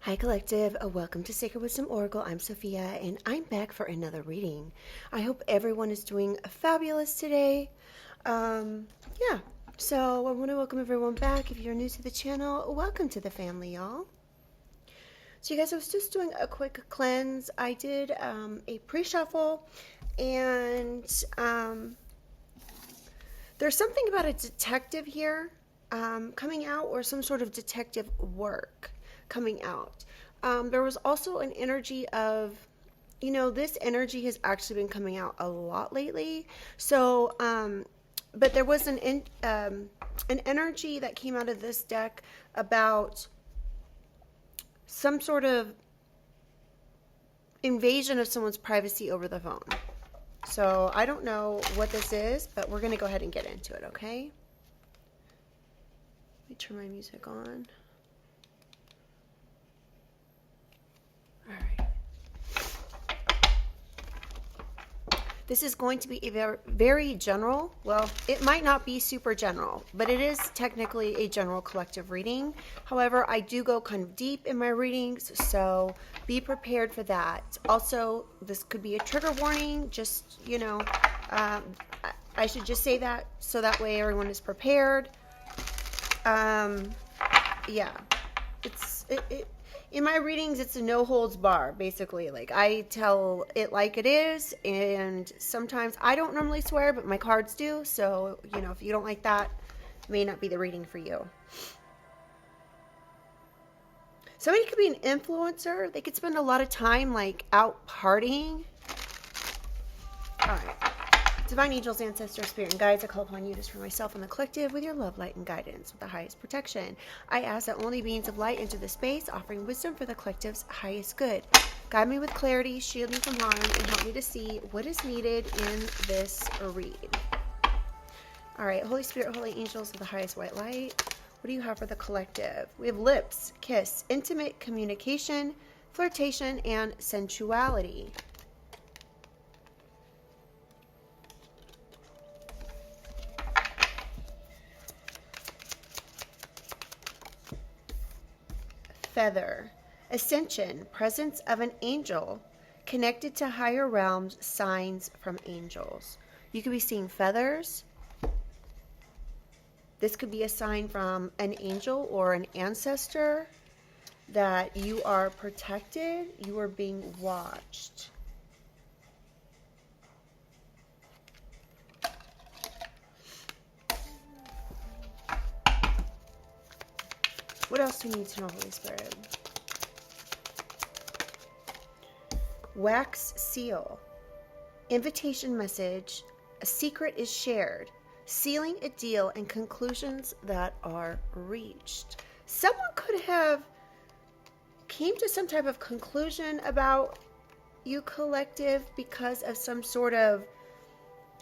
Hi, Collective. Welcome to Sacred Wisdom Oracle. I'm Sophia, and I'm back for another reading. I hope everyone is doing fabulous today. Yeah, so I want to welcome everyone back. If you're new to the channel, welcome to the family, y'all. So, you guys, I was just doing a quick cleanse. I did a pre-shuffle, and there's something about a detective here coming out, or some sort of detective work coming out. There was also an energy of, this energy has actually been coming out a lot lately. So, but there was an energy that came out of this deck about some sort of invasion of someone's privacy over the phone. So I don't know what this is, but we're going to go ahead and get into it, okay? Let me turn my music on. All right. This is going to be a very, very general, well, it might not be super general, but it is technically a general collective reading. However, I do go kind of deep in my readings, so be prepared for that. Also, this could be a trigger warning, just, I should just say that so that way everyone is prepared. Yeah, in my readings, it's a no holds bar, basically. Like, I tell it like it is, and sometimes I don't normally swear, but my cards do. So, if you don't like that, it may not be the reading for you. Somebody could be an influencer. They could spend a lot of time, like, out partying. All right. Divine angels, ancestors, spirit, and guides, I call upon you just for myself and the collective with your love, light, and guidance with the highest protection. I ask that only beings of light enter the space, offering wisdom for the collective's highest good. Guide me with clarity, shield me from harm, and help me to see what is needed in this read. All right, Holy Spirit, holy angels of the highest white light, what do you have for the collective? We have lips, kiss, intimate communication, flirtation, and sensuality. Feather, ascension, presence of an angel, connected to higher realms, signs from angels. You could be seeing feathers. This could be a sign from an angel or an ancestor that you are protected, you are being watched. What else do you need to know, Holy Spirit? Wax seal. Invitation message. A secret is shared. Sealing a deal and conclusions that are reached. Someone could have came to some type of conclusion about you, collective, because of some sort of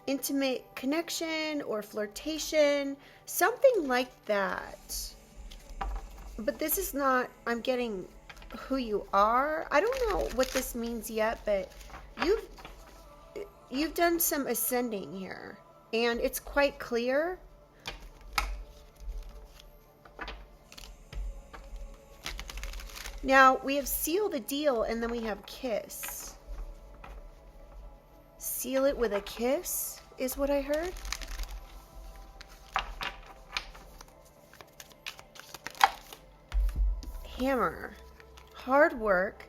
intimate connection or flirtation. Something like that. But this is not, I'm getting who you are. I don't know what this means yet, but you've done some ascending here, and it's quite clear. Now, we have seal the deal, and then we have kiss. Seal it with a kiss is what I heard. Hammer, hard work,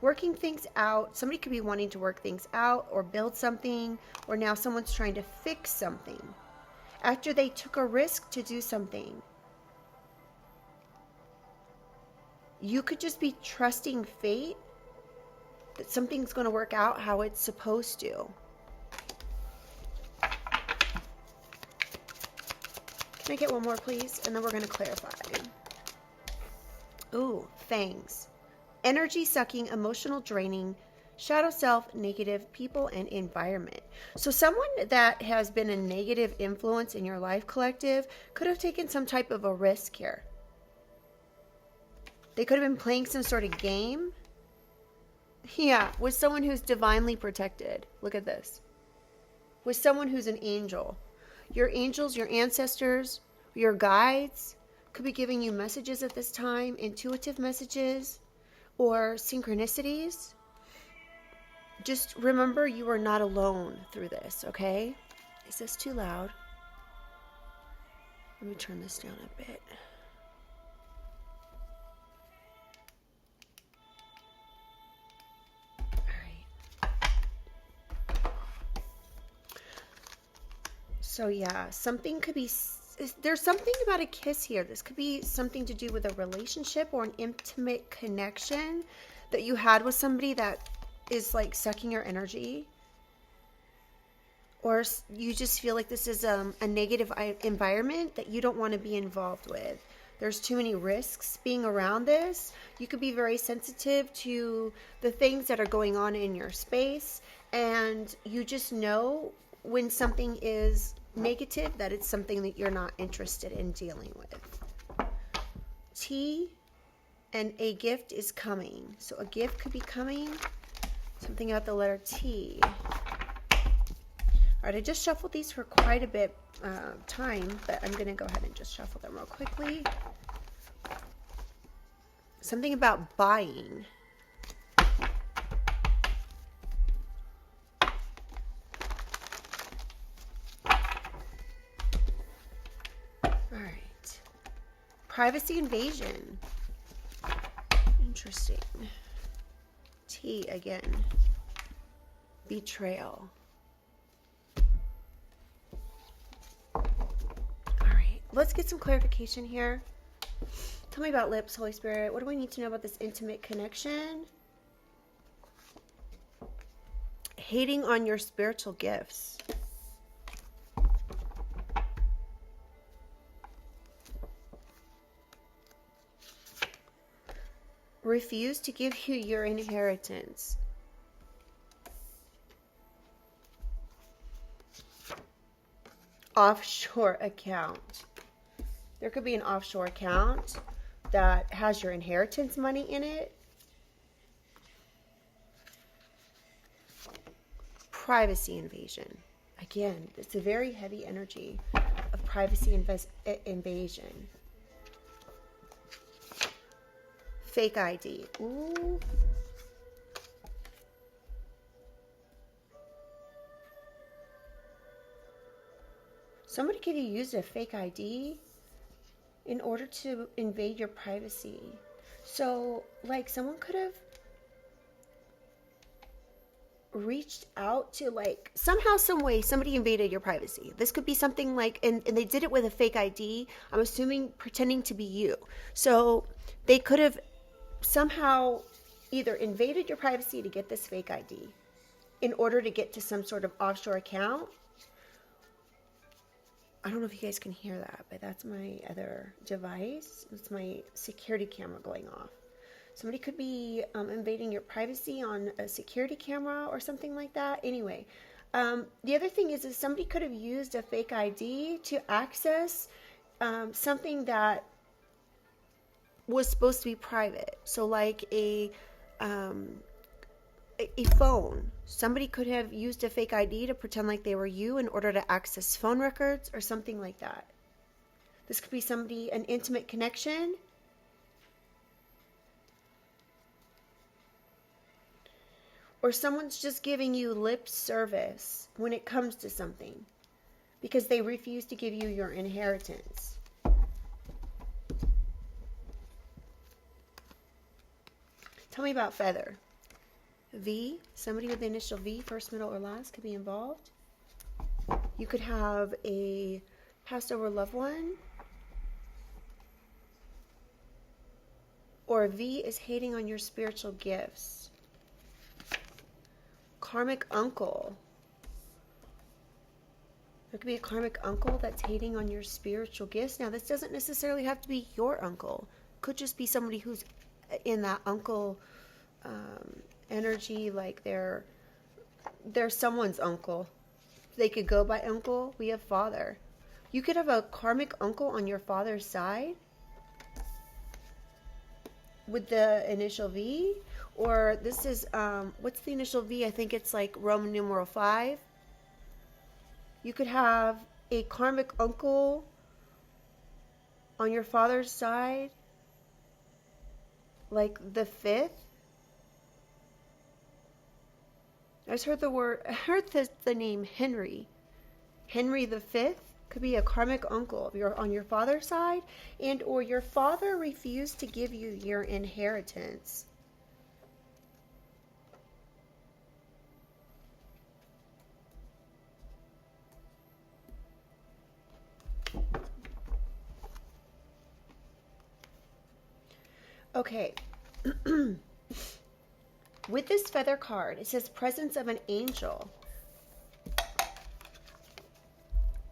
working things out. Somebody could be wanting to work things out or build something, or now someone's trying to fix something after they took a risk to do something. You could just be trusting fate that something's going to work out how it's supposed to. Can I get one more, please? And then we're going to clarify. Ooh, fangs. Energy sucking, emotional draining, shadow self, negative people and environment. So someone that has been a negative influence in your life, collective, could have taken some type of a risk here. They could have been playing some sort of game. Yeah, with someone who's divinely protected. Look at this. With someone who's an angel. Your angels, your ancestors, your guides could be giving you messages at this time, intuitive messages. or synchronicities, just remember you are not alone through this, okay? Is this too loud? Let me turn this down a bit. So yeah, something could be, there's something about a kiss here. This could be something to do with a relationship or an intimate connection that you had with somebody that is like sucking your energy. Or you just feel like this is a negative environment that you don't want to be involved with. There's too many risks being around this. You could be very sensitive to the things that are going on in your space. And you just know when something is negative, that it's something that you're not interested in dealing with. T, and a gift is coming. So a gift could be coming. Something about the letter T. All right, I just shuffled these for quite a bit time, but I'm going to go ahead and just shuffle them real quickly. Something about buying. Privacy invasion. Interesting. T again. Betrayal. All right, let's get some clarification here. Tell me about lips, Holy Spirit. What do we need to know about this intimate connection? Hating on your spiritual gifts. Refuse to give you your inheritance. Offshore account. There could be an offshore account that has your inheritance money in it. Privacy invasion. Again, it's a very heavy energy of privacy invasion. Fake ID. Ooh. Somebody could have used a fake ID in order to invade your privacy. So, like, someone could have reached out to, like, somehow, some way, somebody invaded your privacy. This could be something like, and they did it with a fake ID, I'm assuming pretending to be you. So, they could have somehow either invaded your privacy to get this fake ID in order to get to some sort of offshore account. I don't know if you guys can hear that, but that's my other device. It's my security camera going off. Somebody could be invading your privacy on a security camera or something like that. Anyway, the other thing is somebody could have used a fake ID to access something that was supposed to be private. So like a phone. Somebody could have used a fake ID to pretend like they were you in order to access phone records or something like that. This could be somebody, an intimate connection. Or someone's just giving you lip service when it comes to something because they refuse to give you your inheritance. Tell me about feather. V, somebody with the initial V, first, middle, or last, could be involved. You could have a passed over loved one. Or V is hating on your spiritual gifts. Karmic uncle. There could be a karmic uncle that's hating on your spiritual gifts. Now, this doesn't necessarily have to be your uncle. It could just be somebody who's in that uncle energy, like they're someone's uncle. They could go by uncle. We have father. You could have a karmic uncle on your father's side with the initial V, or this is what's the initial V? I think it's like Roman numeral 5. You could have a karmic uncle on your father's side like the fifth. I just heard the name Henry. Henry the Fifth could be a karmic uncle if you're on your father's side, and or your father refused to give you your inheritance. Okay. With this feather card, it says presence of an angel.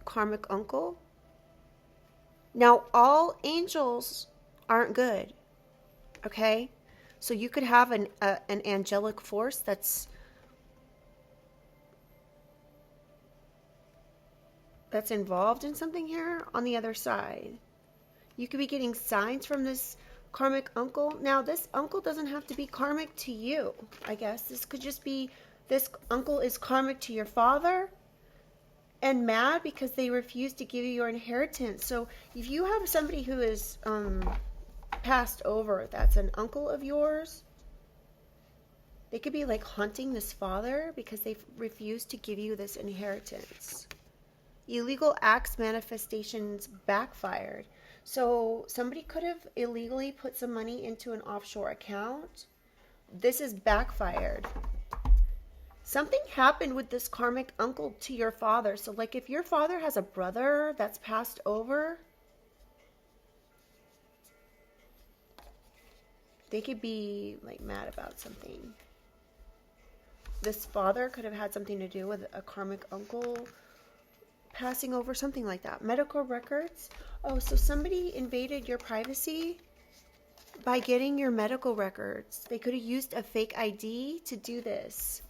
Karmic uncle. Now, all angels aren't good. Okay? So you could have an angelic force that's involved in something here on the other side. You could be getting signs from this karmic uncle. Now, this uncle doesn't have to be karmic to you, I guess. This could just be, this uncle is karmic to your father and mad because they refuse to give you your inheritance. So if you have somebody who is passed over that's an uncle of yours, they could be like haunting this father because they refuse to give you this inheritance. Illegal acts manifestations backfired. So somebody could have illegally put some money into an offshore account. This is backfired. Something happened with this karmic uncle to your father. So like if your father has a brother that's passed over, they could be like mad about something. This father could have had something to do with a karmic uncle passing over, something like that. Medical records. Oh, so somebody invaded your privacy by getting your medical records. They could have used a fake ID to do this.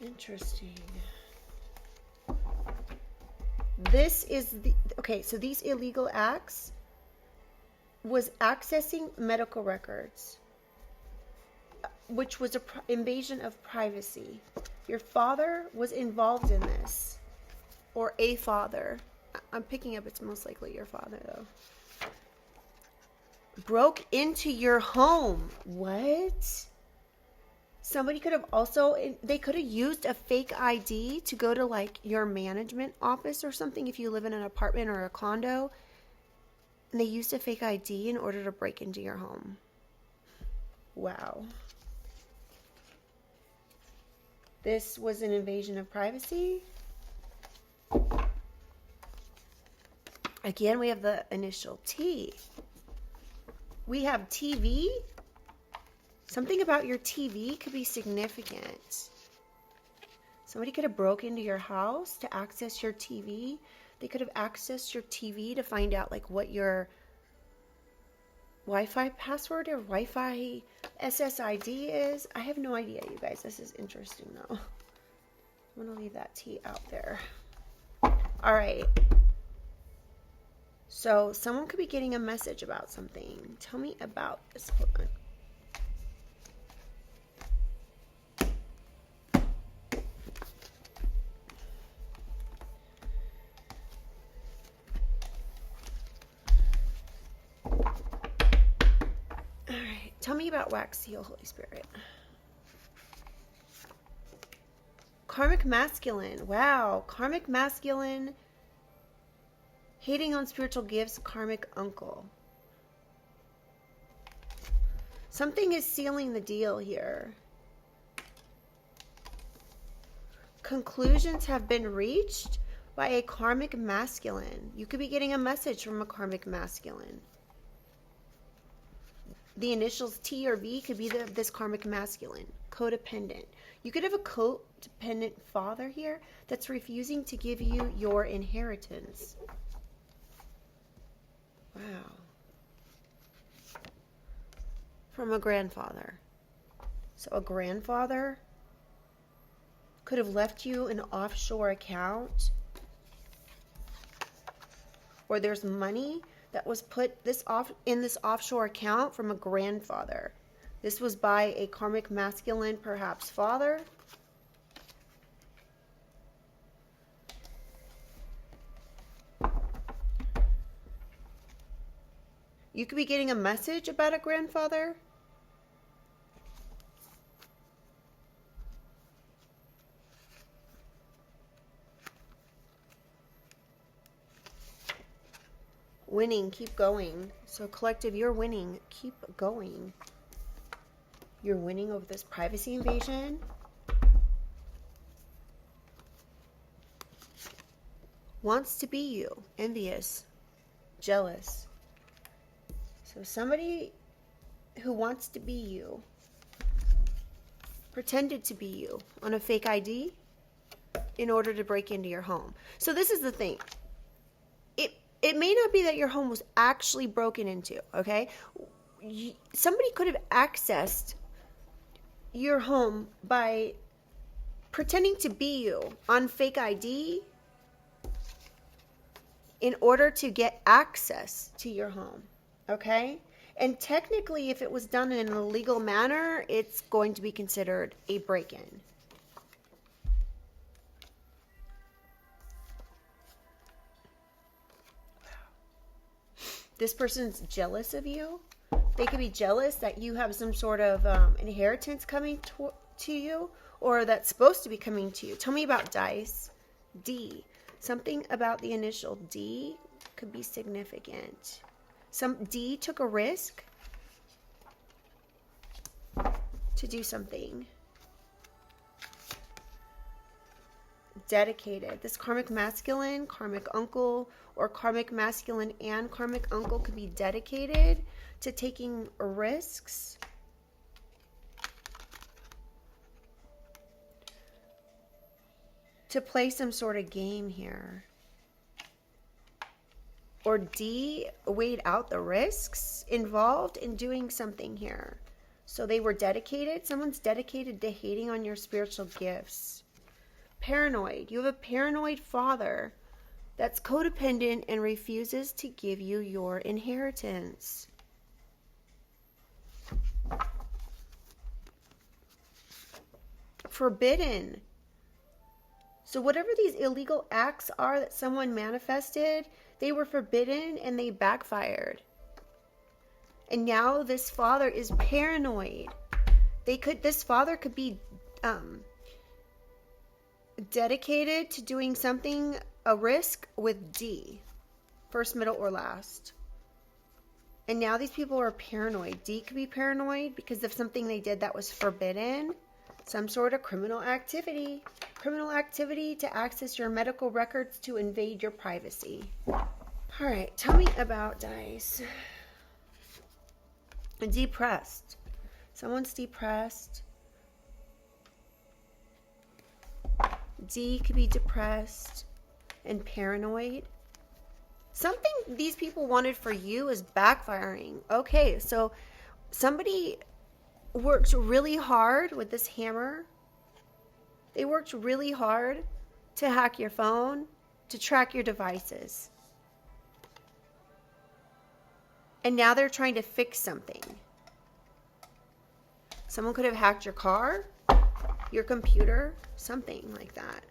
Interesting. This is the, okay, so these illegal acts was accessing medical records, which was an invasion of privacy. Your father was involved in this, or a father. I'm picking up it's most likely your father, though. Broke into your home. What? Somebody could have also, they could have used a fake ID to go to like your management office or something if you live in an apartment or a condo. And they used a fake ID in order to break into your home. Wow. This was an invasion of privacy. Again, we have the initial T. We have TV. Something about your TV could be significant. Somebody could have broke into your house to access your TV. They could have accessed your TV to find out like what your Wi-Fi password or Wi-Fi SSID is. I have no idea, you guys. This is interesting though. I'm gonna leave that T out there. All right. So someone could be getting a message about something. Tell me about this. Hold on. Tell me about wax seal, Holy Spirit. Karmic masculine. Wow. Karmic masculine. Hating on spiritual gifts. Karmic uncle. Something is sealing the deal here. Conclusions have been reached by a karmic masculine. You could be getting a message from a karmic masculine. The initials T or V could be this karmic masculine. Codependent. You could have a codependent father here that's refusing to give you your inheritance. Wow. From a grandfather. So a grandfather could have left you an offshore account, or there's money that was put in this offshore account from a grandfather. This was by a karmic masculine, perhaps father. You could be getting a message about a grandfather. Winning, keep going. So collective, you're winning. Keep going. You're winning over this privacy invasion. Wants to be you. Envious. Jealous. So somebody who wants to be you. Pretended to be you on a fake ID in order to break into your home. So this is the thing. It may not be that your home was actually broken into, okay? Somebody could have accessed your home by pretending to be you on fake ID in order to get access to your home, okay? And technically, if it was done in an illegal manner, it's going to be considered a break-in. This person's jealous of you. They could be jealous that you have some sort of inheritance coming to you, or that's supposed to be coming to you. Tell me about dice. D. Something about the initial D could be significant. Some D took a risk to do something. Dedicated. This karmic masculine, karmic uncle, or karmic masculine and karmic uncle could be dedicated to taking risks. To play some sort of game here. Or D, weighed out the risks involved in doing something here. So they were dedicated. Someone's dedicated to hating on your spiritual gifts. Paranoid. You have a paranoid father that's codependent and refuses to give you your inheritance. Forbidden. So whatever these illegal acts are that someone manifested, they were forbidden and they backfired. And now this father is paranoid. This father could be dedicated to doing something, a risk with D. First, middle, or last. And now these people are paranoid. D could be paranoid because of something they did that was forbidden. Some sort of criminal activity. Criminal activity to access your medical records to invade your privacy. Alright, tell me about dice. Depressed. Someone's depressed. D could be depressed and paranoid. Something these people wanted for you is backfiring. Okay, so somebody worked really hard with this hammer. They worked really hard to hack your phone, to track your devices. And now they're trying to fix something. Someone could have hacked your car, your computer, something like that.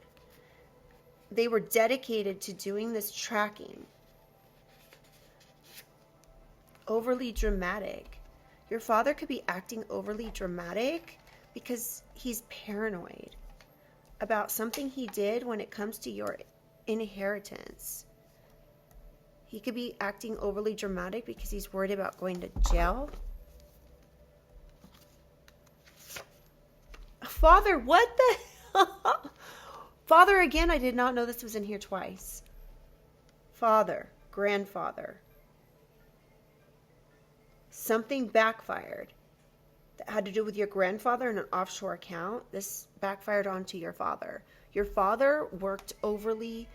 They were dedicated to doing this tracking. Overly dramatic. Your father could be acting overly dramatic because he's paranoid about something he did when it comes to your inheritance. He could be acting overly dramatic because he's worried about going to jail. Father, what the Father, again, I did not know this was in here twice. Father, grandfather. Something backfired that had to do with your grandfather in an offshore account. This backfired onto your father. Your father worked overly,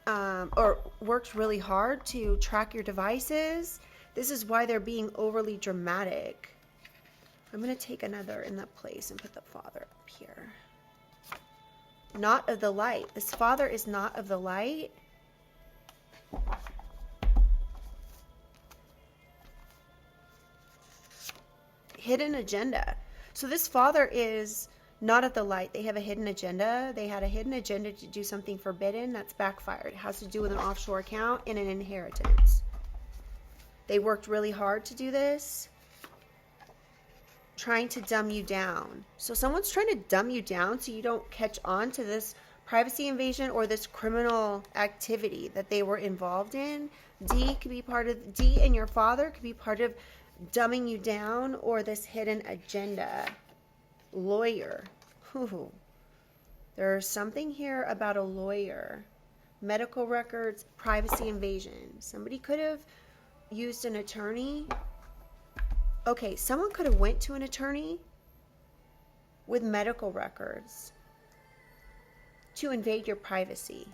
or worked really hard to track your devices. This is why they're being overly dramatic. I'm going to take another in that place and put the father up here. Not of the light. This father is not of the light. hidden agenda. So this father is not at the light. They have a hidden agenda. They had a hidden agenda to do something forbidden that's backfired. It has to do with an offshore account and an inheritance. They worked really hard to do this, trying to dumb you down. So someone's trying to dumb you down so you don't catch on to this privacy invasion or this criminal activity that they were involved in. D and your father could be part of dumbing you down or this hidden agenda. Lawyer. Ooh. There's something here about a lawyer. Medical records, privacy invasion. Somebody could have used an attorney. Okay, someone could have went to an attorney with medical records to invade your privacy.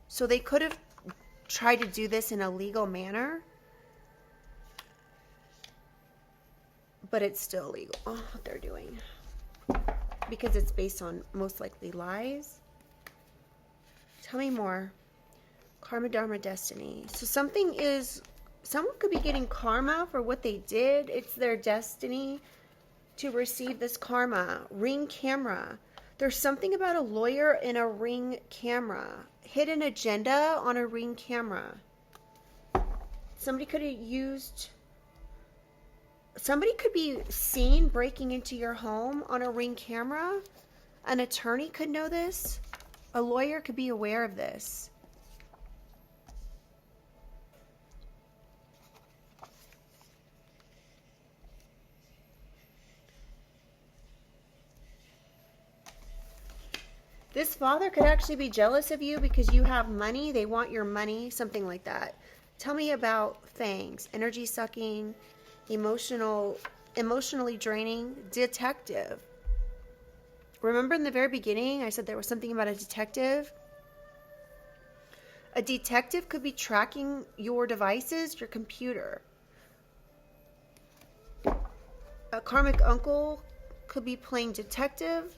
So they could have tried to do this in a legal manner, but it's still illegal. Oh, what they're doing. Because it's based on most likely lies. Tell me more. Karma, Dharma, Destiny. So someone could be getting karma for what they did. It's their destiny to receive this karma. Ring camera. There's something about a lawyer in a ring camera. Hidden agenda on a ring camera. Somebody could be seen breaking into your home on a ring camera. An attorney could know this. A lawyer could be aware of this. This father could actually be jealous of you because you have money. They want your money, something like that. Tell me about fangs. Energy sucking, emotionally draining, detective. Remember in the very beginning, I said there was something about a detective? A detective could be tracking your devices, your computer. A karmic uncle could be playing detective.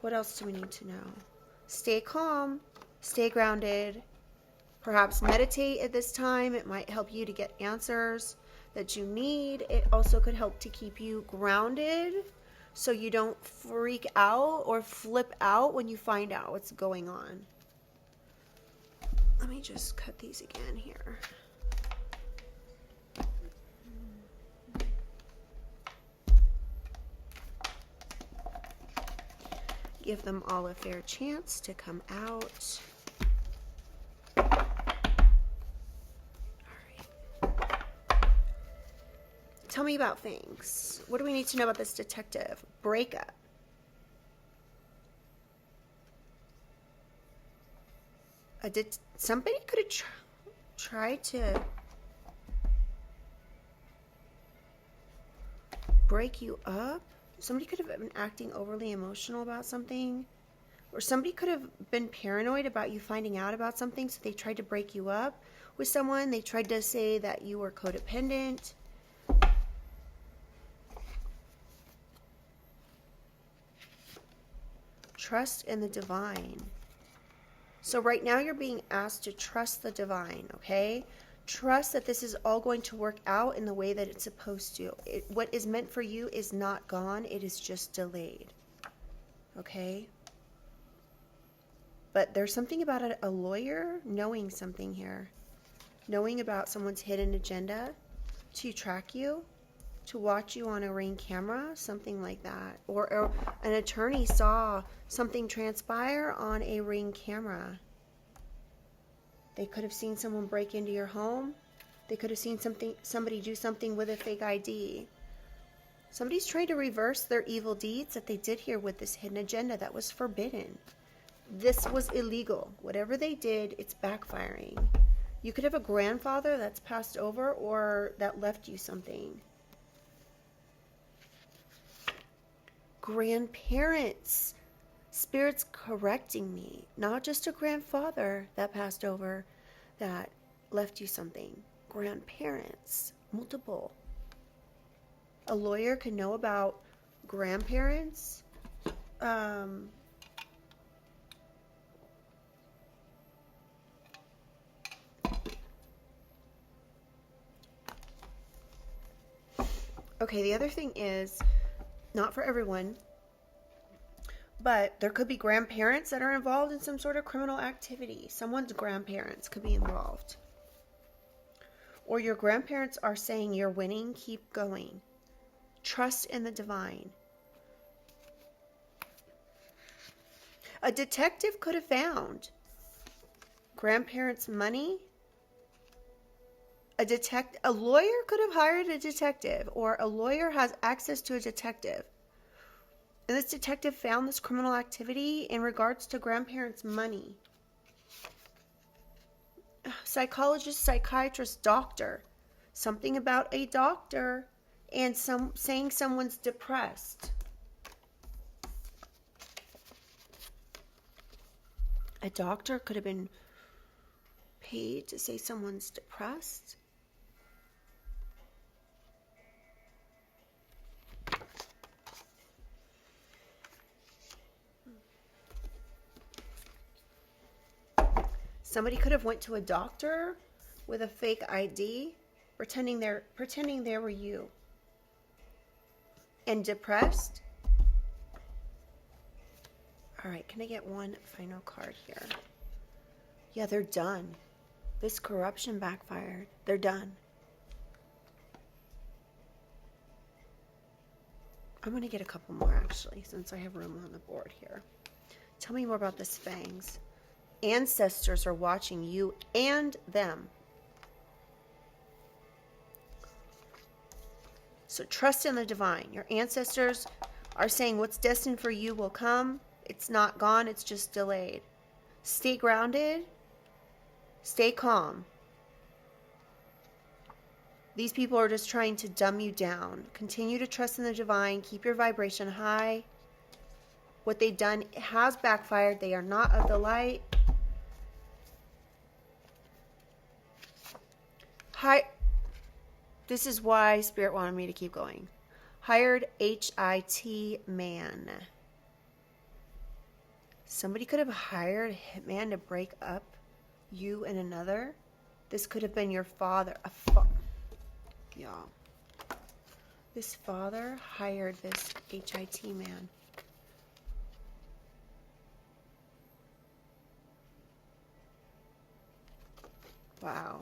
What else do we need to know? Stay calm, stay grounded, perhaps meditate at this time. It might help you to get answers that you need. It also could help to keep you grounded so you don't freak out or flip out when you find out what's going on. Let me just cut these again here. Give them all a fair chance to come out. All right. Tell me about things. What do we need to know about this detective? Breakup. Somebody could have tried to break you up. Somebody could have been acting overly emotional about something. Or somebody could have been paranoid about you finding out about something, so they tried to break you up with someone. They tried to say that you were codependent. Trust in the divine. So right now you're being asked to trust the divine, okay? Trust that this is all going to work out in the way that it's supposed to. What is meant for you is not gone. It is just delayed. Okay? But there's something about a lawyer knowing something here. Knowing about someone's hidden agenda to track you, to watch you on a ring camera, something like that. Or an attorney saw something transpire on a ring camera. They could have seen someone break into your home. They could have seen somebody do something with a fake ID. Somebody's trying to reverse their evil deeds that they did here with this hidden agenda that was forbidden. This was illegal. Whatever they did, it's backfiring. You could have a grandfather that's passed over or that left you something. Grandparents. Spirit's correcting me. Not just a grandfather that passed over that left you something. Grandparents. Multiple. A lawyer can know about grandparents. Okay, the other thing is, not for everyone, but there could be grandparents that are involved in some sort of criminal activity. Someone's grandparents could be involved. Or your grandparents are saying you're winning, keep going. Trust in the divine. A detective could have found grandparents' money. A lawyer could have hired a detective, or a lawyer has access to a detective. And this detective found this criminal activity in regards to grandparents' money. Psychologist, psychiatrist, doctor. Something about a doctor and saying someone's depressed. A doctor could have been paid to say someone's depressed. Somebody could have went to a doctor with a fake ID, pretending they were you. And depressed. All right, can I get one final card here? Yeah, they're done. This corruption backfired. They're done. I'm going to get a couple more, actually, since I have room on the board here. Tell me more about this fangs. Ancestors are watching you and them. So trust in the divine. Your ancestors are saying what's destined for you will come. It's not gone. It's just delayed. Stay grounded. Stay calm. These people are just trying to dumb you down. Continue to trust in the divine. Keep your vibration high. What they've done has backfired. They are not of the light. This is why Spirit wanted me to keep going. Hired HIT man. Somebody could have hired a hitman to break up you and another. This could have been your father. Yeah. This father hired this HIT man. Wow.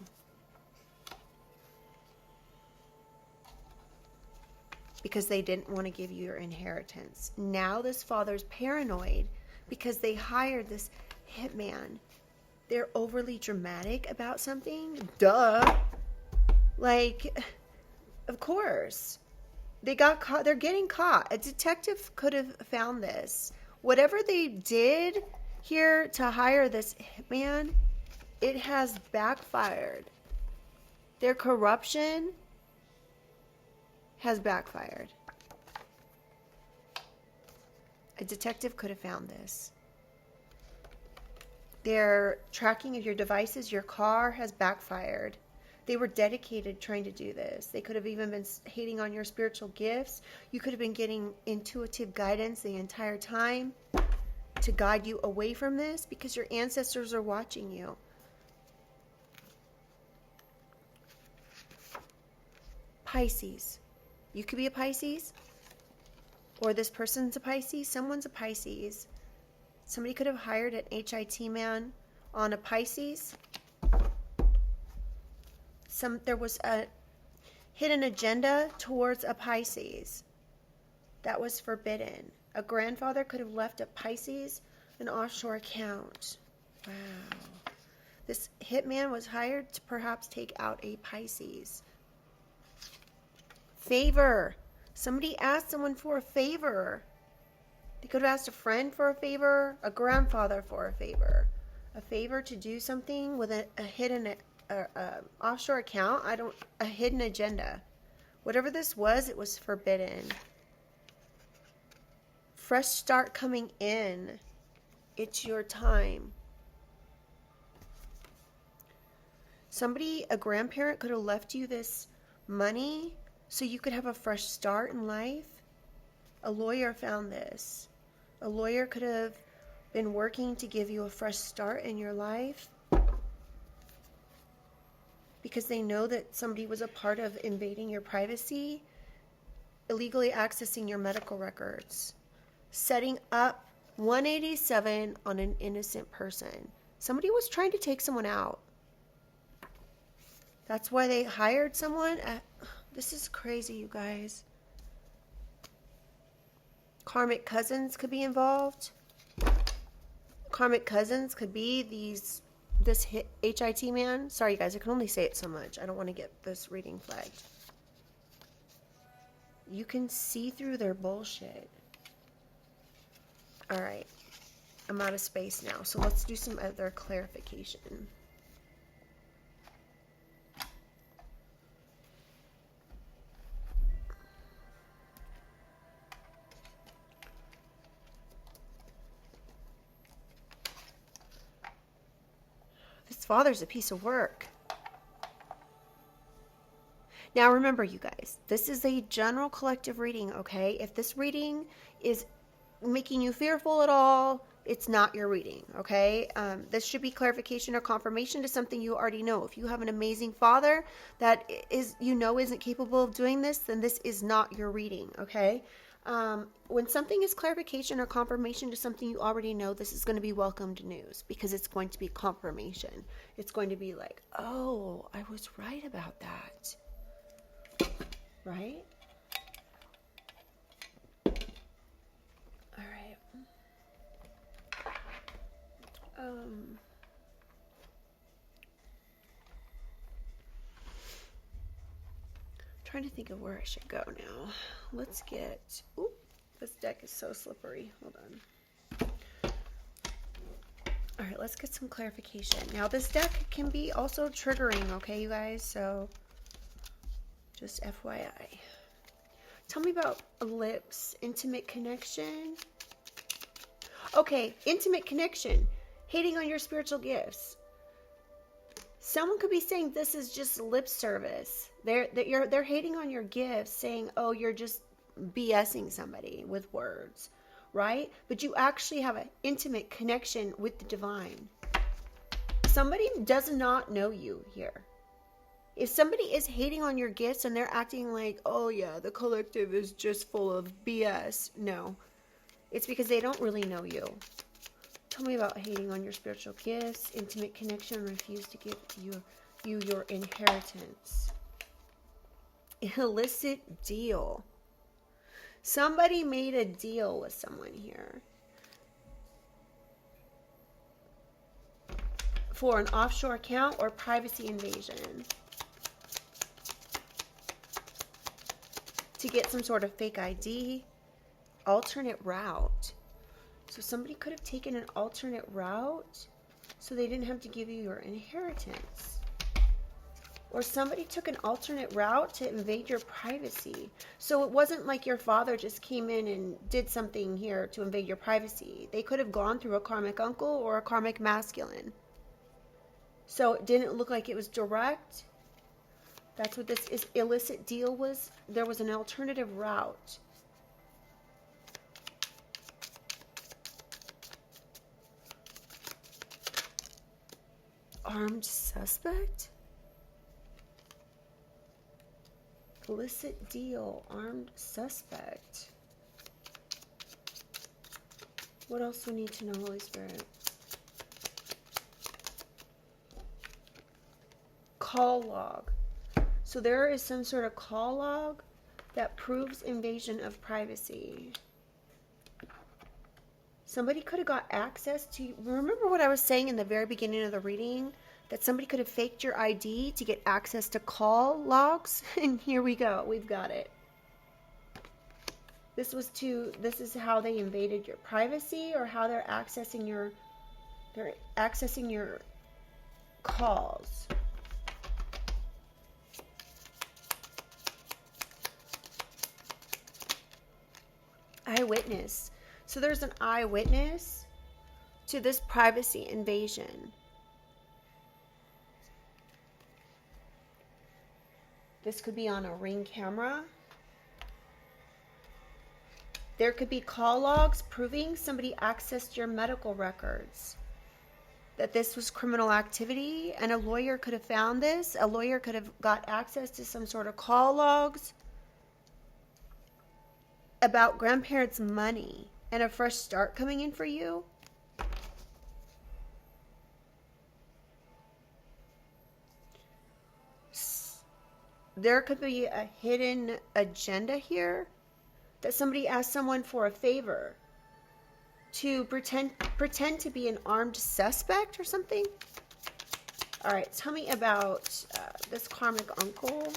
Because they didn't want to give you your inheritance. Now this father's paranoid because they hired this hitman. They're overly dramatic about something. Duh. Like, of course. They got caught. They're getting caught. A detective could have found this. Whatever they did here to hire this hitman, it has backfired. Their corruption has backfired. A detective could have found this. Their tracking of your devices, your car, has backfired. They were dedicated trying to do this. They could have even been hating on your spiritual gifts. You could have been getting intuitive guidance the entire time to guide you away from this because your ancestors are watching you. Pisces. You could be a Pisces, or this person's a Pisces. Someone's a Pisces. Somebody could have hired an HIT man on a Pisces. There was a hidden agenda towards a Pisces that was forbidden. A grandfather could have left a Pisces an offshore account. Wow. This hitman was hired to perhaps take out a Pisces. Favor. Somebody asked someone for a favor. They could have asked a friend for a favor, a grandfather for a favor. A favor to do something with a hidden offshore account. A hidden agenda. Whatever this was, it was forbidden. Fresh start coming in. It's your time. A grandparent could have left you this money so you could have a fresh start in life. A lawyer found this. A lawyer could have been working to give you a fresh start in your life because they know that somebody was a part of invading your privacy illegally accessing your medical records. Setting up 187 on an innocent person. Somebody was trying to take someone out. That's why they hired someone. This is crazy, you guys. Karmic cousins could be involved. Karmic cousins could be this HIT man. Sorry, you guys, I can only say it so much. I don't want to get this reading flagged. You can see through their bullshit. All right. I'm out of space now, so let's do some other clarification. This father's a piece of work. Now remember, you guys, this is a general collective reading, okay? If this reading is making you fearful at all, it's not your reading, okay? This should be clarification or confirmation to something you already know. If you have an amazing father that isn't capable of doing this, then this is not your reading, okay? When something is clarification or confirmation to something you already know, this is going to be welcomed news because it's going to be confirmation. It's going to be like, oh, I was right about that. Right? All right. Trying to think of where I should go now. Let's get... Ooh, this deck is so slippery. Hold on. All right, let's get some clarification. Now, this deck can be also triggering, okay, you guys? So, just FYI. Tell me about lips, intimate connection. Okay, intimate connection. Hating on your spiritual gifts. Someone could be saying this is just lip service. They're hating on your gifts, saying, oh, you're just BSing somebody with words, right? But you actually have an intimate connection with the divine. Somebody does not know you here. If somebody is hating on your gifts and they're acting like, oh yeah, the collective is just full of BS, no. It's because they don't really know you. Tell me about hating on your spiritual gifts, intimate connection, refuse to give you your inheritance. Illicit deal. Somebody made a deal with someone here for an offshore account or privacy invasion to get some sort of fake ID, alternate route. So somebody could have taken an alternate route so they didn't have to give you your inheritance. Or somebody took an alternate route to invade your privacy. So it wasn't like your father just came in and did something here to invade your privacy. They could have gone through a karmic uncle or a karmic masculine. So it didn't look like it was direct. That's what this illicit deal was. There was an alternative route. Armed suspect? Illicit deal, armed suspect. What else do we need to know, Holy Spirit? Call log. So there is some sort of call log that proves invasion of privacy. Somebody could have got access to... Remember what I was saying in the very beginning of the reading? That somebody could have faked your ID to get access to call logs? And here we go. We've got it. This is how they invaded your privacy, or how they're accessing your calls. Eyewitness. So there's an eyewitness to this privacy invasion. This could be on a Ring camera. There could be call logs proving somebody accessed your medical records. That this was criminal activity, and a lawyer could have found this. A lawyer could have got access to some sort of call logs. about grandparents' money and a fresh start coming in for you. There could be a hidden agenda here that somebody asked someone for a favor to pretend to be an armed suspect or something. All right, tell me about this karmic uncle.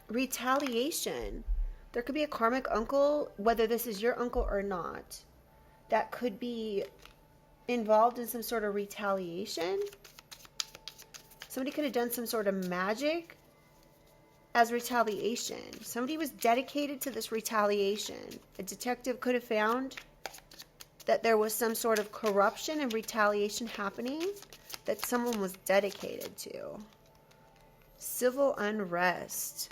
Retaliation. There could be a karmic uncle, whether this is your uncle or not, that could be involved in some sort of retaliation. Somebody could have done some sort of magic as retaliation. Somebody was dedicated to this retaliation. A detective could have found that there was some sort of corruption and retaliation happening that someone was dedicated to. Civil unrest.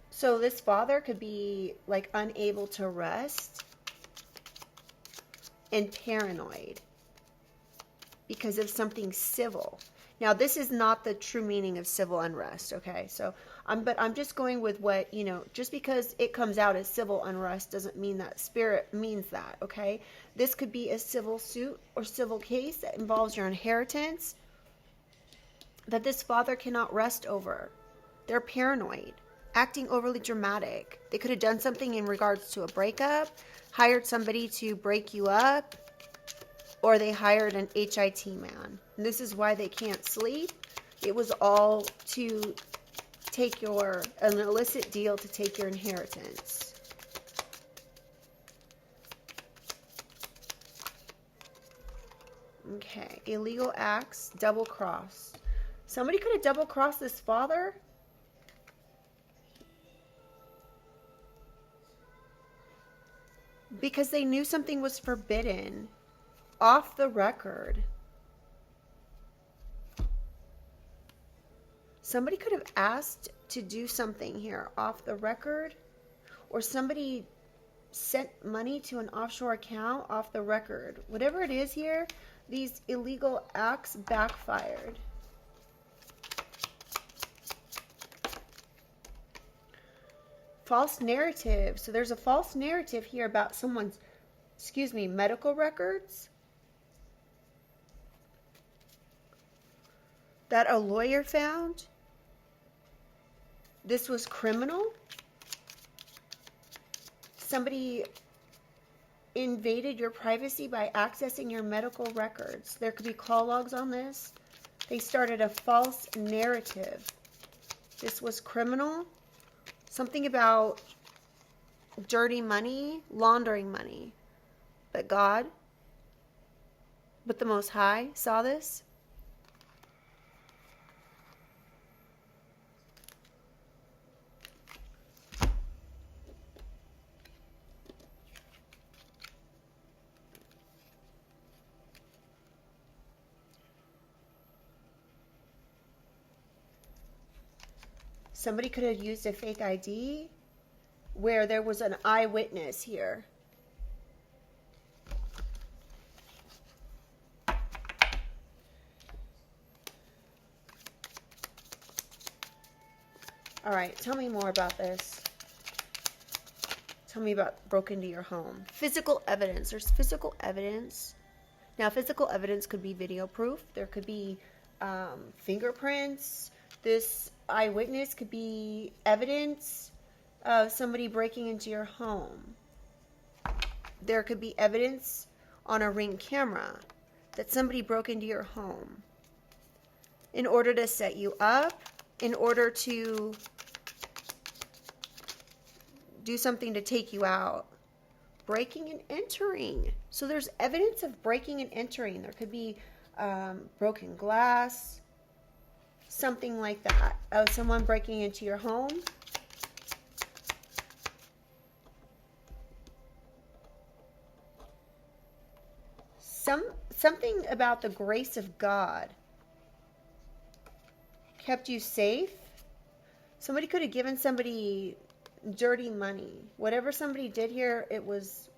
So this father could be like unable to rest and paranoid because of something civil. Now, this is not the true meaning of civil unrest, okay? So, but I'm just going with what, just because it comes out as civil unrest doesn't mean that spirit means that, okay? This could be a civil suit or civil case that involves your inheritance that this father cannot rest over. They're paranoid, acting overly dramatic. They could have done something in regards to a breakup, hired somebody to break you up, or they hired an HIT man. And this is why they can't sleep. It was all to take an illicit deal to take your inheritance. Okay, illegal acts, double cross. Somebody could have double crossed this father. Because they knew something was forbidden. Off the record. Somebody could have asked to do something here off the record, or somebody sent money to an offshore account off the record. Whatever it is here, these illegal acts backfired. False narrative. So there's a false narrative here about someone's, medical records that a lawyer found. This was criminal. Somebody invaded your privacy by accessing your medical records. There could be call logs on this. They started a false narrative. This was criminal. Something about dirty money, laundering money. But God, but the Most High, saw this. Somebody could have used a fake ID where there was an eyewitness here. All right, tell me more about this. Tell me about broke into your home. Physical evidence. There's physical evidence. Now, physical evidence could be video proof. There could be fingerprints. This eyewitness could be evidence of somebody breaking into your home. There could be evidence on a Ring camera that somebody broke into your home in order to set you up, in order to do something to take you out. Breaking and entering. So there's evidence of breaking and entering. There could be broken glass, something like that, of someone breaking into your home. Something about the grace of God kept you safe. Somebody could have given somebody dirty money. Whatever somebody did here, this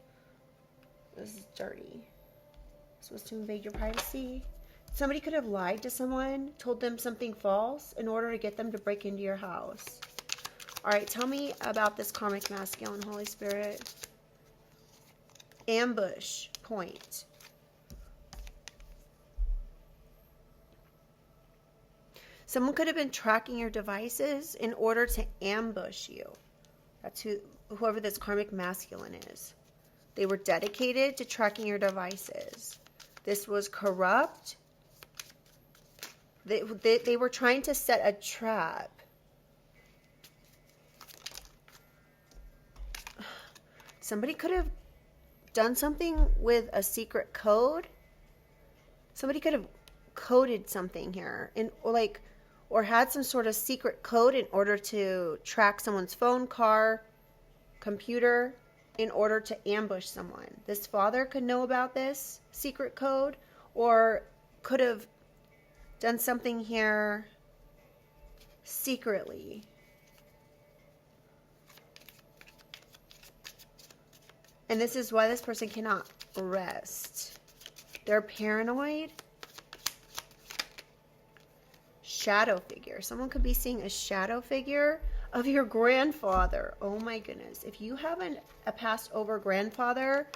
is dirty. This was to invade your privacy. Somebody could have lied to someone, told them something false in order to get them to break into your house. All right, tell me about this karmic masculine, Holy Spirit. Ambush point. Someone could have been tracking your devices in order to ambush you. That's whoever this karmic masculine is. They were dedicated to tracking your devices. This was corrupt. They were trying to set a trap. Somebody could have done something with a secret code. Somebody could have coded something here, or had some sort of secret code in order to track someone's phone, car, computer, in order to ambush someone. This father could know about this secret code, or could have done something here secretly. And this is why this person cannot rest. They're paranoid. Shadow figure. Someone could be seeing a shadow figure of your grandfather. Oh my goodness. If you have a passed over grandfather,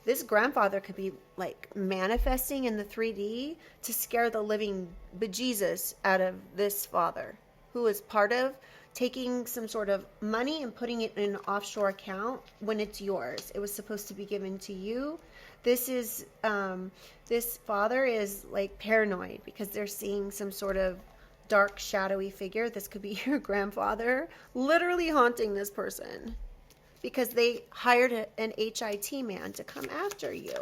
this grandfather could be like manifesting in the 3D to scare the living bejesus out of this father, who is part of taking some sort of money and putting it in an offshore account when it's yours. It was supposed to be given to you. This father is like paranoid because they're seeing some sort of dark, shadowy figure. This could be your grandfather literally haunting this person because they hired an HIT man to come after you.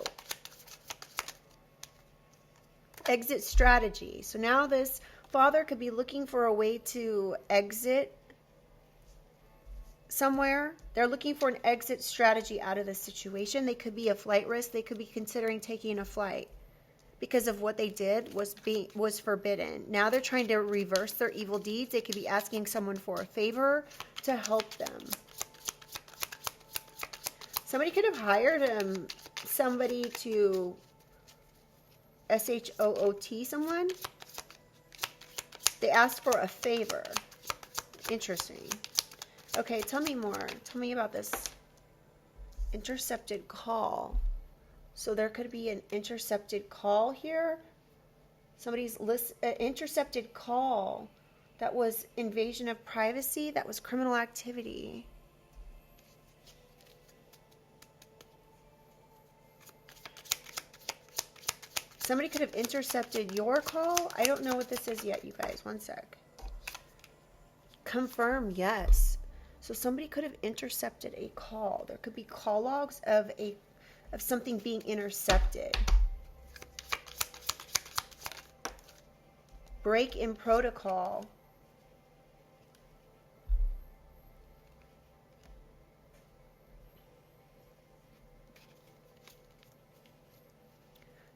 Exit strategy. So now this father could be looking for a way to exit somewhere. They're looking for an exit strategy out of this situation. They could be a flight risk. They could be considering taking a flight because of what they did was forbidden. Now they're trying to reverse their evil deeds. They could be asking someone for a favor to help them. Somebody could have hired somebody to SHOOT someone. They asked for a favor. Interesting. Okay, tell me more. Tell me about this intercepted call. So there could be an intercepted call here. Somebody's intercepted call. That was invasion of privacy. That was criminal activity. Somebody could have intercepted your call. I don't know what this is yet, you guys. One sec. Confirm, yes. So somebody could have intercepted a call. There could be call logs of something being intercepted. Break in protocol.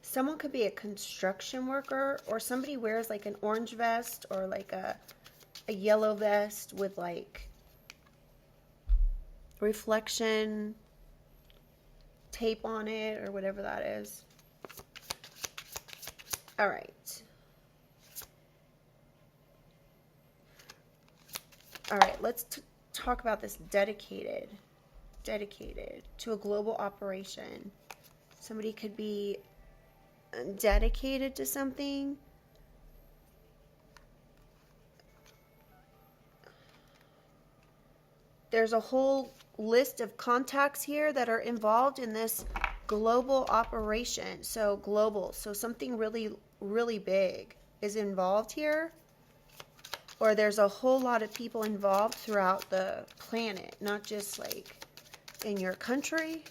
Someone could be a construction worker, or somebody wears like an orange vest or like a yellow vest with like reflection tape on it or whatever that is. All right. All right, let's talk about this dedicated to a global operation. Somebody could be dedicated to something. There's a whole list of contacts here that are involved in this global operation. So global, so something really, really big is involved here. Or there's a whole lot of people involved throughout the planet, not just like in your country.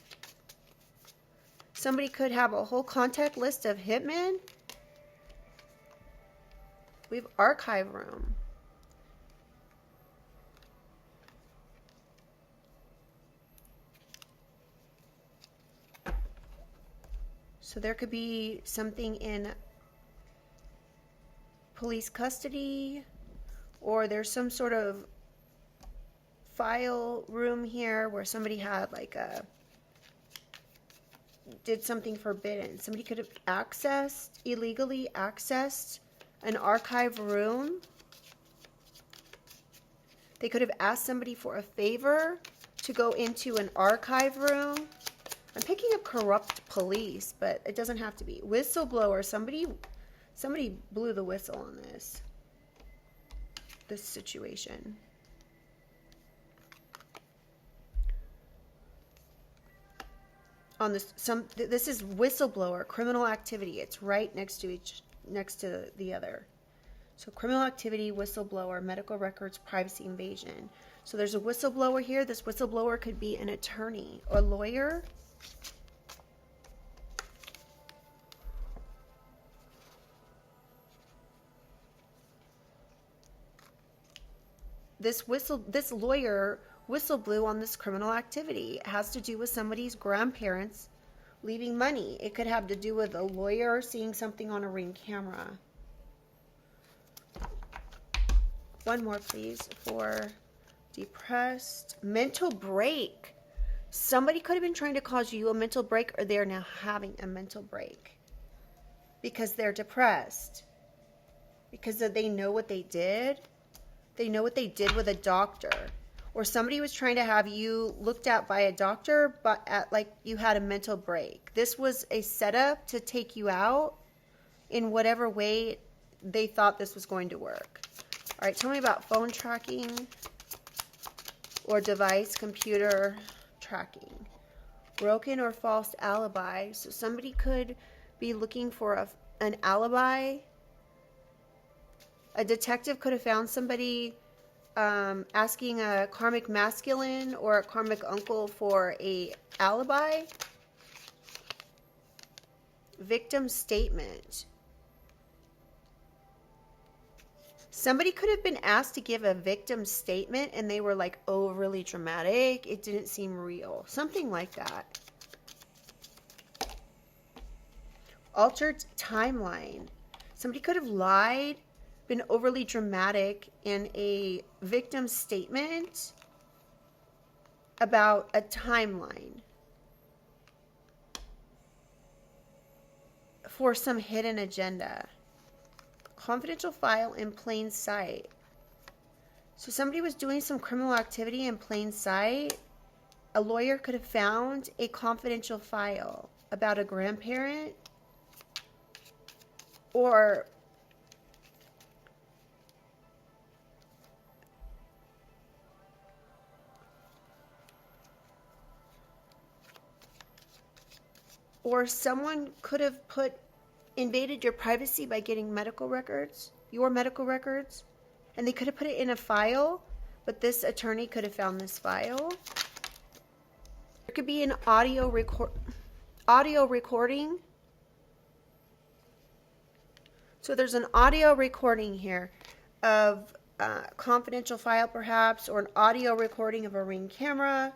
Somebody could have a whole contact list of hitmen. We have archive room. So there could be something in police custody, or there's some sort of file room here where somebody had like did something forbidden. Somebody could have illegally accessed an archive room. They could have asked somebody for a favor to go into an archive room. I'm picking up corrupt police, but it doesn't have to be. Whistleblower, somebody blew the whistle on this situation. On this is whistleblower, criminal activity. It's right next to the other. So criminal activity, whistleblower, medical records, privacy invasion. So there's a whistleblower here. This whistleblower could be an attorney or lawyer. This lawyer whistle blew on this criminal activity. It has to do with somebody's grandparents leaving money. It could have to do with a lawyer seeing something on a Ring camera. One more, please, for depressed. Mental break. Somebody could have been trying to cause you a mental break, or they're now having a mental break because they're depressed. Because they know what they did. They know what they did with a doctor. Or somebody was trying to have you looked at by a doctor, but like you had a mental break. This was a setup to take you out in whatever way they thought this was going to work. All right, tell me about phone tracking or device computer tracking. Broken or false alibi. So somebody could be looking for an alibi. A detective could have found somebody asking a karmic masculine or a karmic uncle for a alibi. Victim statement. Somebody could have been asked to give a victim statement and they were like overly dramatic. It didn't seem real. Something like that. Altered timeline. Somebody could have lied, been overly dramatic in a victim statement about a timeline for some hidden agenda. Confidential file in plain sight. So somebody was doing some criminal activity in plain sight. A lawyer could have found a confidential file about a grandparent or someone could have invaded your privacy by getting medical records, your medical records, and they could have put it in a file, but this attorney could have found this file. There could be an audio recording. So there's an audio recording here of a confidential file perhaps, or an audio recording of a Ring camera,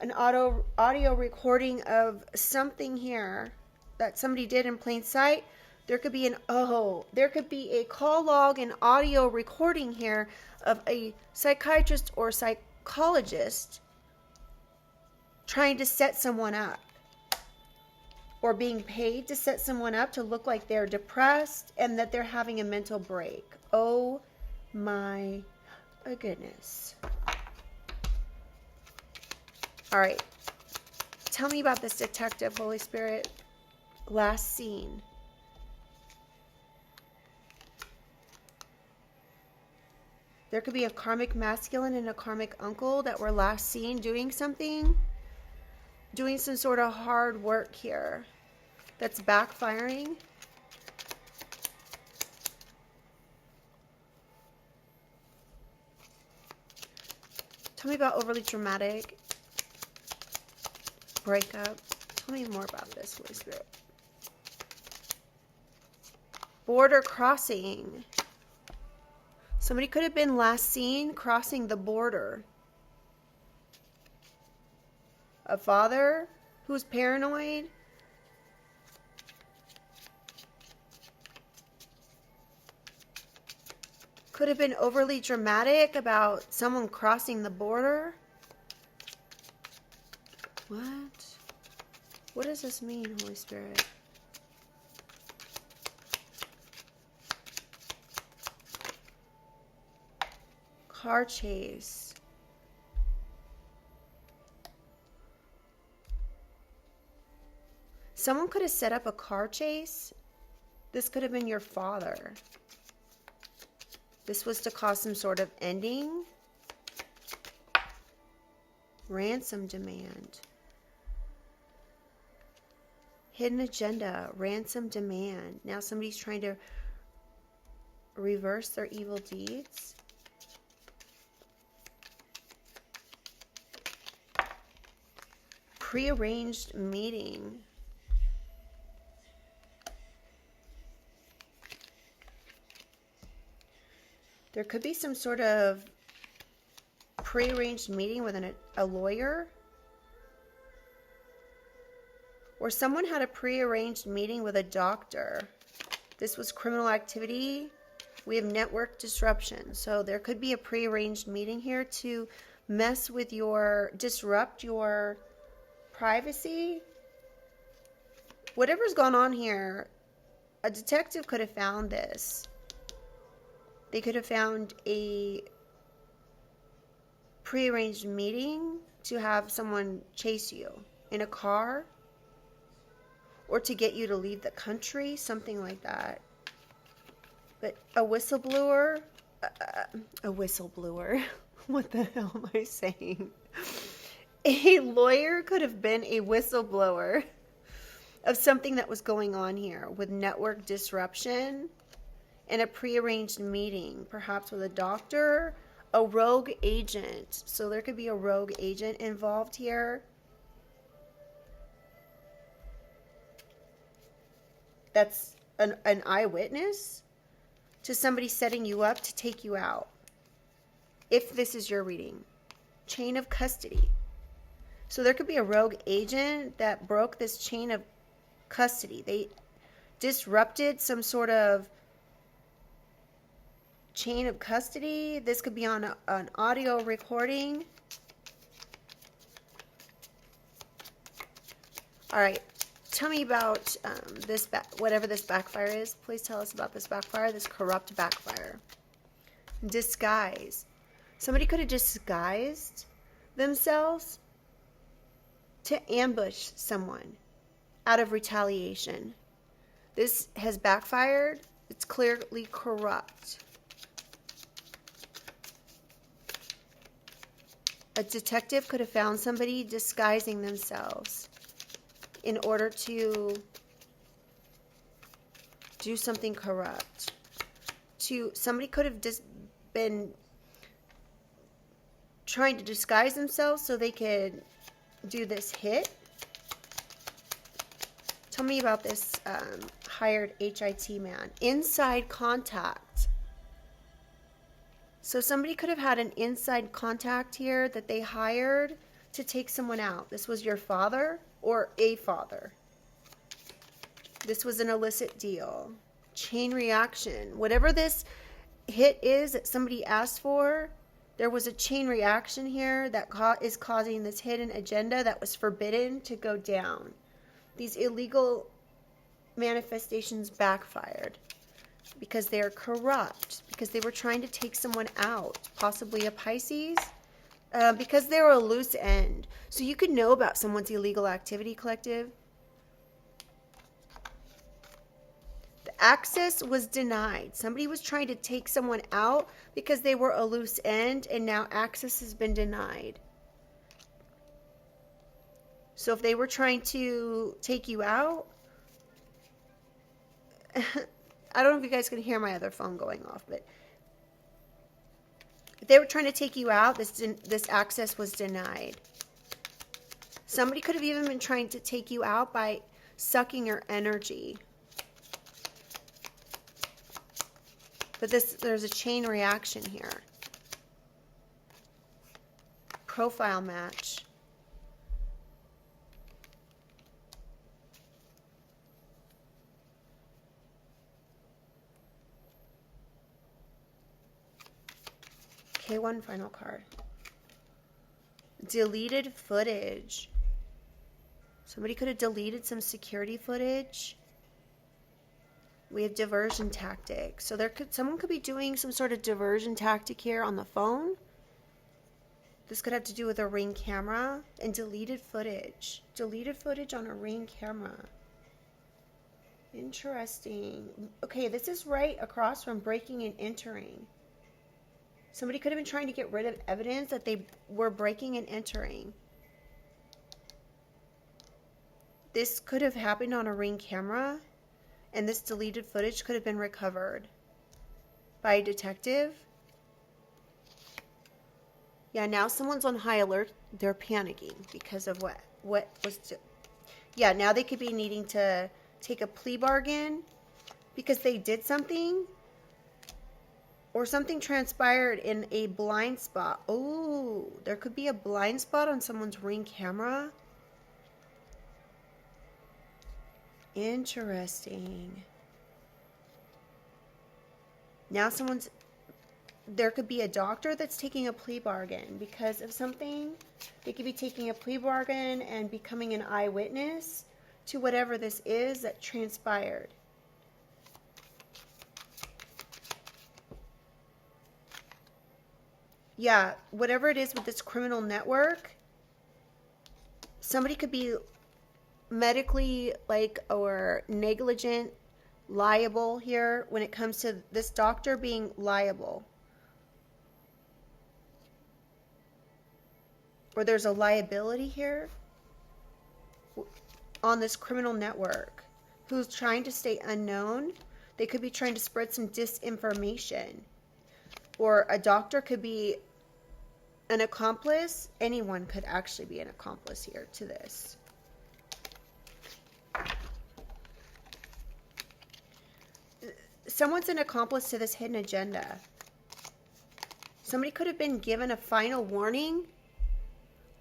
an audio recording of something here that somebody did in plain sight. There could be a call log and audio recording here of a psychiatrist or psychologist trying to set someone up, or being paid to set someone up to look like they're depressed and that they're having a mental break. Oh my goodness. All right. Tell me about this detective, Holy Spirit. Last seen. There could be a karmic masculine and a karmic uncle that were last seen doing something, doing some sort of hard work here that's backfiring. Tell me about overly dramatic breakup. Tell me more about this, Holy Spirit. Border crossing. Somebody could have been last seen crossing the border. A father who's paranoid. Could have been overly dramatic about someone crossing the border. What? What does this mean, Holy Spirit? Car chase. Someone could have set up a car chase. This could have been your father. This was to cause some sort of ending. Ransom demand. Hidden agenda. Ransom demand. Now somebody's trying to reverse their evil deeds. Prearranged meeting. There could be some sort of prearranged meeting with a lawyer. Or someone had a prearranged meeting with a doctor. This was criminal activity. We have network disruption. So there could be a prearranged meeting here to mess with disrupt your privacy. Whatever's gone on here, a detective could have found this. They could have found a prearranged meeting to have someone chase you in a car or to get you to leave the country, something like that. But a whistleblower, what the hell am I saying? A lawyer could have been a whistleblower of something that was going on here with network disruption and a prearranged meeting, perhaps with a doctor, a rogue agent. So there could be a rogue agent involved here. That's an eyewitness to somebody setting you up to take you out. If this is your reading. Chain of custody. So there could be a rogue agent that broke this chain of custody. They disrupted some sort of chain of custody. This could be on an audio recording. All right. Tell me about whatever this backfire is. Please tell us about this backfire, this corrupt backfire. Disguise. Somebody could have disguised themselves to ambush someone out of retaliation. This has backfired. It's clearly corrupt. A detective could have found somebody disguising themselves in order to do something corrupt. Somebody could have just been trying to disguise themselves so they could do this hit. Tell me about this hired HIT man. Inside contact. So somebody could have had an inside contact here that they hired to take someone out. This was your father or a father. This was an illicit deal. Chain reaction. Whatever this hit is that somebody asked for, there was a chain reaction here that is causing this hidden agenda that was forbidden to go down. These illegal manifestations backfired because they are corrupt, because they were trying to take someone out, possibly a Pisces, because they were a loose end. So you could know about someone's illegal activity, collective. The access was denied. Somebody was trying to take someone out because they were a loose end, and now access has been denied. So if they were trying to take you out, I don't know if you guys can hear my other phone going off, but if they were trying to take you out, this access was denied. Somebody could have even been trying to take you out by sucking your energy. But there's a chain reaction here. Profile match. Okay, one final card. Deleted footage. Somebody could have deleted some security footage. We have diversion tactic. So someone could be doing some sort of diversion tactic here on the phone. This could have to do with a Ring camera and deleted footage. Deleted footage on a Ring camera. Interesting. Okay, this is right across from breaking and entering. Somebody could have been trying to get rid of evidence that they were breaking and entering. This could have happened on a Ring camera, and this deleted footage could have been recovered by a detective. Yeah, now someone's on high alert. They're panicking because of what was. Yeah, now they could be needing to take a plea bargain because they did something, or something transpired in a blind spot. Oh, there could be a blind spot on someone's Ring camera. Interesting. Now there could be a doctor that's taking a plea bargain because of something. They could be taking a plea bargain and becoming an eyewitness to whatever this is that transpired. Yeah, whatever it is with this criminal network, somebody could be medically or negligent, liable here when it comes to this doctor being liable. Or there's a liability here on this criminal network who's trying to stay unknown. They could be trying to spread some disinformation. Or a doctor could be an accomplice. Anyone could actually be an accomplice here to this. Someone's an accomplice to this hidden agenda. Somebody could have been given a final warning.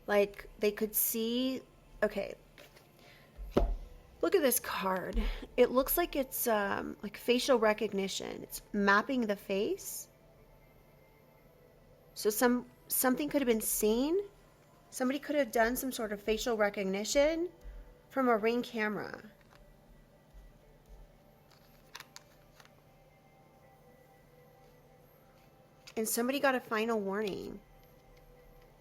Like they could see. Okay. Look at this card. It looks like it's like facial recognition. It's mapping the face. So something could have been seen. Somebody could have done some sort of facial recognition from a Ring camera. And somebody got a final warning.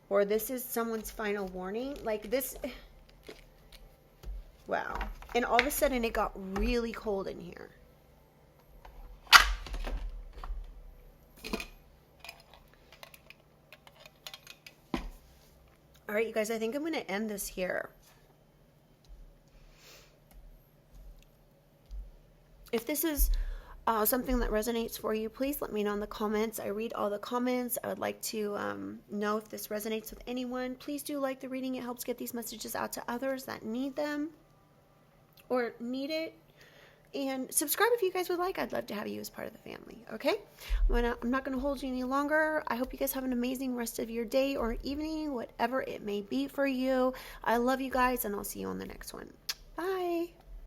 Or this is someone's final warning. Like this. Wow. And all of a sudden it got really cold in here. All right, you guys, I think I'm going to end this here. If this is something that resonates for you, please let me know in the comments. I read all the comments. I would like to know if this resonates with anyone. Please do like the reading. It helps get these messages out to others that need them or need it. And subscribe if you guys would like. I'd love to have you as part of the family, okay? I'm not going to hold you any longer. I hope you guys have an amazing rest of your day or evening, whatever it may be for you. I love you guys, and I'll see you on the next one.